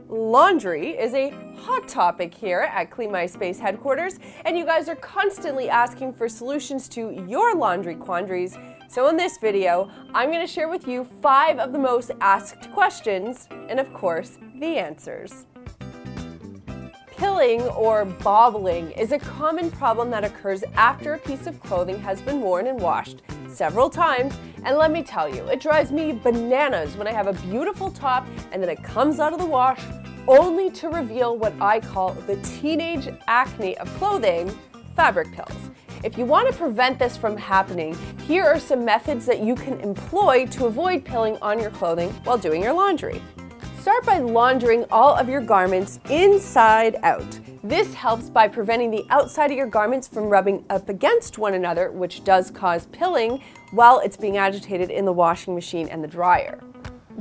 Laundry is a hot topic here at Clean My Space headquarters, and you guys are constantly asking for solutions to your laundry quandaries. So in this video, I'm going to share with you 5 of the most asked questions, and of course, the answers. Pilling or bobbling is a common problem that occurs after a piece of clothing has been worn and washed several times, and let me tell you, it drives me bananas when I have a beautiful top and then it comes out of the wash only to reveal what I call the teenage acne of clothing, fabric pills. If you want to prevent this from happening, here are some methods that you can employ to avoid pilling on your clothing while doing your laundry. Start by laundering all of your garments inside out. This helps by preventing the outside of your garments from rubbing up against one another, which does cause pilling while it's being agitated in the washing machine and the dryer.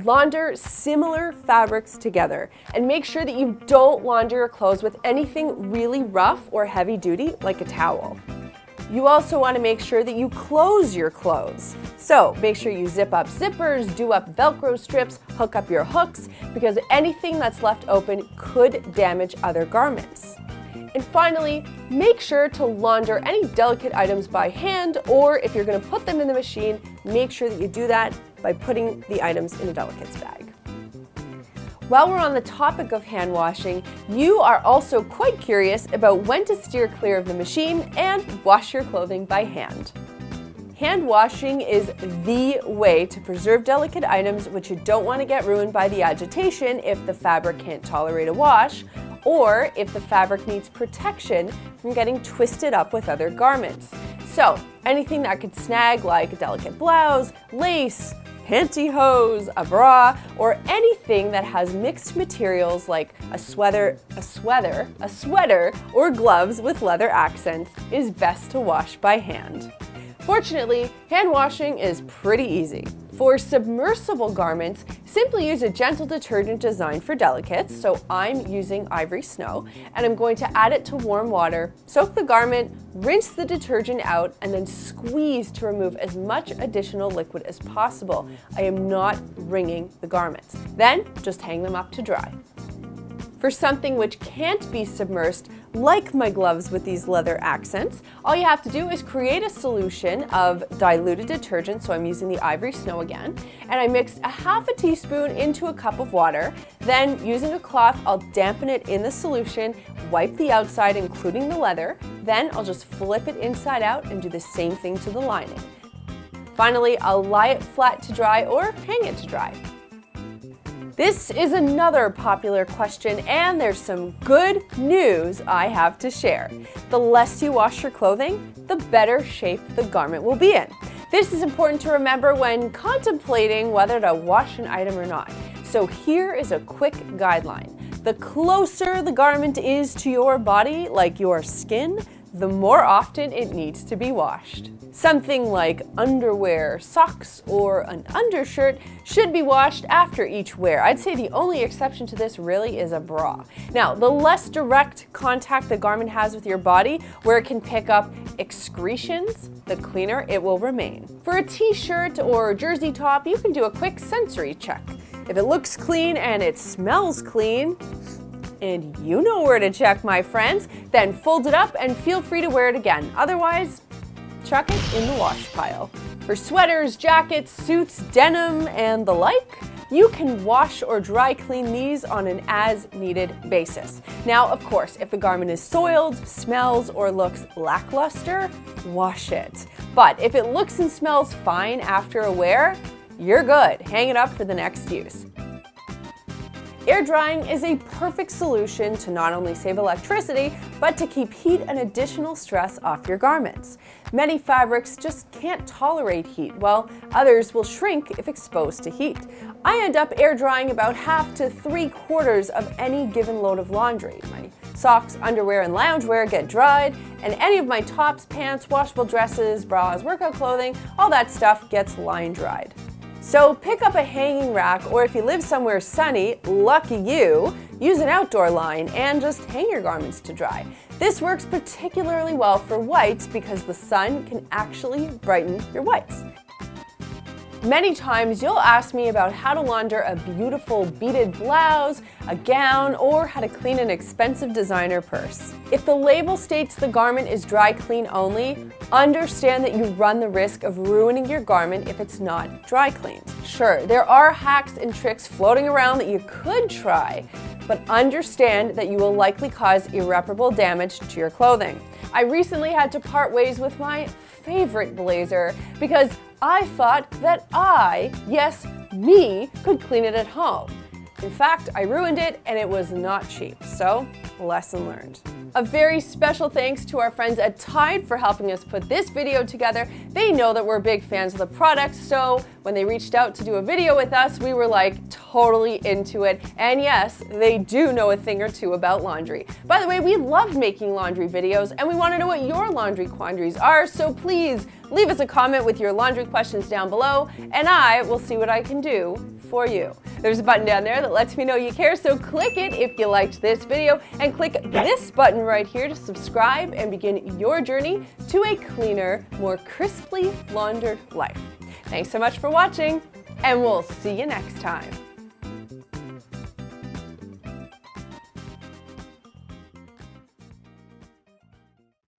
Launder similar fabrics together and make sure that you don't launder your clothes with anything really rough or heavy duty like a towel. You also want to make sure that you close your clothes. So make sure you zip up zippers, do up Velcro strips, hook up your hooks, because anything that's left open could damage other garments. And finally, make sure to launder any delicate items by hand, or if you're going to put them in the machine, make sure that you do that by putting the items in a delicates bag. While we're on the topic of hand washing, you are also quite curious about when to steer clear of the machine and wash your clothing by hand. Hand washing is the way to preserve delicate items which you don't want to get ruined by the agitation if the fabric can't tolerate a wash, or if the fabric needs protection from getting twisted up with other garments. So anything that could snag, like a delicate blouse, lace, pantyhose, a bra, or anything that has mixed materials like a sweater, or gloves with leather accents is best to wash by hand. Fortunately, hand washing is pretty easy. For submersible garments, simply use a gentle detergent designed for delicates, so I'm using Ivory Snow, and I'm going to add it to warm water, soak the garment, rinse the detergent out, and then squeeze to remove as much additional liquid as possible. I am not wringing the garments. Then, just hang them up to dry. For something which can't be submersed, like my gloves with these leather accents, all you have to do is create a solution of diluted detergent, so I'm using the Ivory Snow again, and I mixed a half a teaspoon into a cup of water. Then, using a cloth, I'll dampen it in the solution, wipe the outside, including the leather, then I'll just flip it inside out and do the same thing to the lining. Finally, I'll lie it flat to dry or hang it to dry. This is another popular question, and there's some good news I have to share. The less you wash your clothing, the better shape the garment will be in. This is important to remember when contemplating whether to wash an item or not. So here is a quick guideline. The closer the garment is to your body, like your skin, the more often it needs to be washed. Something like underwear, socks, or an undershirt should be washed after each wear. I'd say the only exception to this really is a bra. Now, the less direct contact the garment has with your body, where it can pick up excretions, the cleaner it will remain. For a t-shirt or jersey top, you can do a quick sensory check. If it looks clean and it smells clean, and you know where to check, my friends, then fold it up and feel free to wear it again. Otherwise, chuck it in the wash pile. For sweaters, jackets, suits, denim, and the like, you can wash or dry clean these on an as-needed basis. Now, of course, if the garment is soiled, smells, or looks lackluster, wash it. But if it looks and smells fine after a wear, you're good. Hang it up for the next use. Air drying is a perfect solution to not only save electricity, but to keep heat and additional stress off your garments. Many fabrics just can't tolerate heat, while others will shrink if exposed to heat. I end up air drying about half to 3/4 of any given load of laundry. My socks, underwear, and loungewear get dried, and any of my tops, pants, washable dresses, bras, workout clothing, all that stuff gets line dried. So pick up a hanging rack, or if you live somewhere sunny, lucky you, use an outdoor line and just hang your garments to dry. This works particularly well for whites because the sun can actually brighten your whites. Many times you'll ask me about how to launder a beautiful beaded blouse, a gown, or how to clean an expensive designer purse. If the label states the garment is dry clean only, understand that you run the risk of ruining your garment if it's not dry cleaned. Sure, there are hacks and tricks floating around that you could try, but understand that you will likely cause irreparable damage to your clothing. I recently had to part ways with my favorite blazer because I thought that yes, me, could clean it at home. In fact, I ruined it and it was not cheap, so lesson learned. A very special thanks to our friends at Tide for helping us put this video together. They know that we're big fans of the product, so when they reached out to do a video with us, we were like totally into it. And yes, they do know a thing or two about laundry. By the way, we love making laundry videos and we want to know what your laundry quandaries are, so please leave us a comment with your laundry questions down below and I will see what I can do for you. There's a button down there that lets me know you care, so click it if you liked this video and click this button right here to subscribe and begin your journey to a cleaner, more crisply laundered life. Thanks so much for watching and we'll see you next time.